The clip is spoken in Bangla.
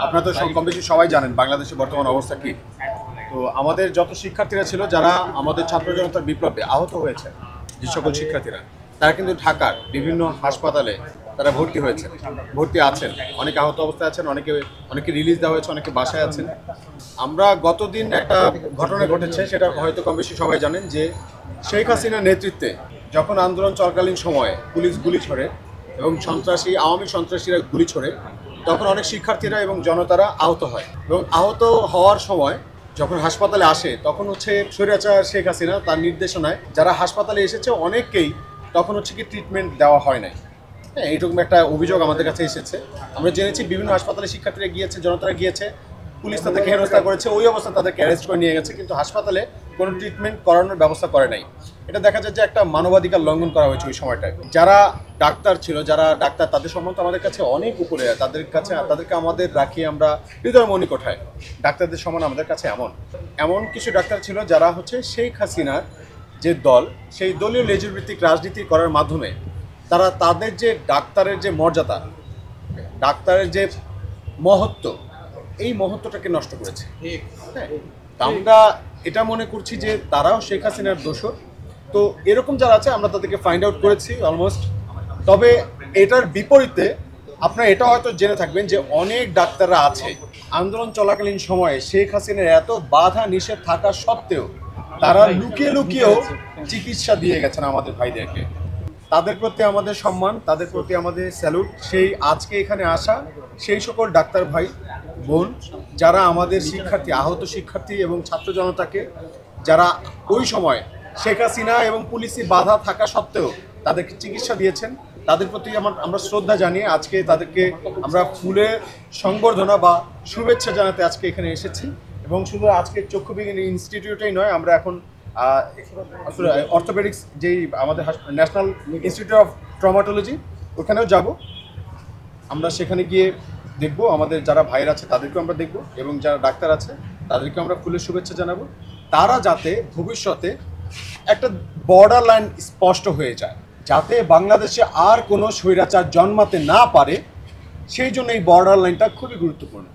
আপনারা তো কম বেশি সবাই জানেন বাংলাদেশের বর্তমান অবস্থা কি। তো আমাদের যত শিক্ষার্থীরা ছিল যারা আমাদের ছাত্র জনতার বিপ্লবে আহত হয়েছে, যে সকল শিক্ষার্থীরা, তারা কিন্তু ঢাকার বিভিন্ন হাসপাতালে তারা ভর্তি আছেন। অনেকে আহত অবস্থায় আছেন, অনেকে রিলিজ দেওয়া হয়েছে, অনেকে বাসায় আছেন। আমরা গতদিন একটা ঘটনা ঘটেছে, সেটা হয়তো কম বেশি সবাই জানেন, যে শেখ হাসিনার নেতৃত্বে যখন আন্দোলন চলাকালীন সময়ে পুলিশ গুলি ছোড়ে এবং আওয়ামী সন্ত্রাসীরা গুলি ছোড়ে, তখন অনেক শিক্ষার্থীরা এবং জনতারা আহত হয়। এবং আহত হওয়ার সময় যখন হাসপাতালে আসে, তখন স্বৈরাচার শেখ হাসিনা তার নির্দেশনায় যারা হাসপাতালে এসেছে অনেককেই তখন কি ট্রিটমেন্ট দেওয়া হয় নাই। হ্যাঁ, এইরকম একটা অভিযোগ আমাদের কাছে এসেছে। আমরা জেনেছি বিভিন্ন হাসপাতালে শিক্ষার্থীরা গিয়েছে, জনতারা গিয়েছে, পুলিশ তাদেরকে হেনস্থা করেছে, ওই অবস্থা তাদেরকে অ্যারেস্ট করে নিয়ে গেছে, কিন্তু হাসপাতালে কোনো ট্রিটমেন্ট করানোর ব্যবস্থা করে নাই। এটা দেখা যায় যে একটা মানবাধিকার লঙ্ঘন করা হয়েছে ওই সময়টায়। যারা ডাক্তার ছিল, তাদের সম্বন্ধে আমাদের কাছে অনেক উপরে, তাদেরকে আমাদের রাখি আমরা হৃদয় মণিকোঠায়। ডাক্তারদের সমান আমাদের কাছে এমন কিছু ডাক্তার ছিল যারা শেখ হাসিনার যে দল, সেই দলীয় লেজুর ভিত্তিক রাজনীতি করার মাধ্যমে তারা তাদের যে ডাক্তারের যে মর্যাদা, ডাক্তারের যে মহত্ব, এই মহত্বটাকে নষ্ট করেছে। হ্যাঁ, আমরা এটা মনে করছি যে তারাও শেখ হাসিনার দোষর। তো এরকম যারা আছে আমরা তাদেরকে ফাইন্ড আউট করেছি অলমোস্ট। তবে এটার বিপরীতে আপনারা এটা হয়তো জেনে থাকবেন যে অনেক ডাক্তাররা আছে আন্দোলন চলাকালীন সময়ে শেখ হাসিনার এত বাধা নিষেধ থাকা সত্ত্বেও তারা লুকিয়েও চিকিৎসা দিয়ে গেছেন আমাদের ভাইদেরকে। তাদের প্রতি আমাদের সম্মান, তাদের প্রতি আমাদের স্যালুট। সেই আজকে এখানে আসা সেই সকল ডাক্তার ভাই বোন যারা আমাদের আহত শিক্ষার্থী এবং ছাত্র জনতাকে, যারা ওই সময় শেখ হাসিনা এবং পুলিশি বাধা থাকা সত্ত্বেও তাদেরকে চিকিৎসা দিয়েছেন, তাদের প্রতি আমরা শ্রদ্ধা জানিয়ে আজকে তাদেরকে আমরা ফুলের সংবর্ধনা বা শুভেচ্ছা জানাতে আজকে এখানে এসেছি। এবং শুধু আজকে চক্ষুবিজ্ঞান ইনস্টিটিউটেই নয়, আমরা এখন অর্থোপেডিক্স যেই আমাদের ন্যাশনাল ইনস্টিটিউট অফ ট্রমাটোলজি, ওখানেও যাব। আমরা সেখানে গিয়ে দেখব, আমাদের যারা ভাইয়ের আছে তাদেরকেও আমরা দেখব, এবং যারা ডাক্তার আছে তাদেরকে আমরা ফুলের শুভেচ্ছা জানাবো। তারা যাতে ভবিষ্যতে একটা বর্ডার লাইন স্পষ্ট হয়ে যায়, যাতে বাংলাদেশে আর কোনো স্বৈরাচার জন্মাতে না পারে, সেই জন্য এই বর্ডার লাইনটা খুবই গুরুত্বপূর্ণ।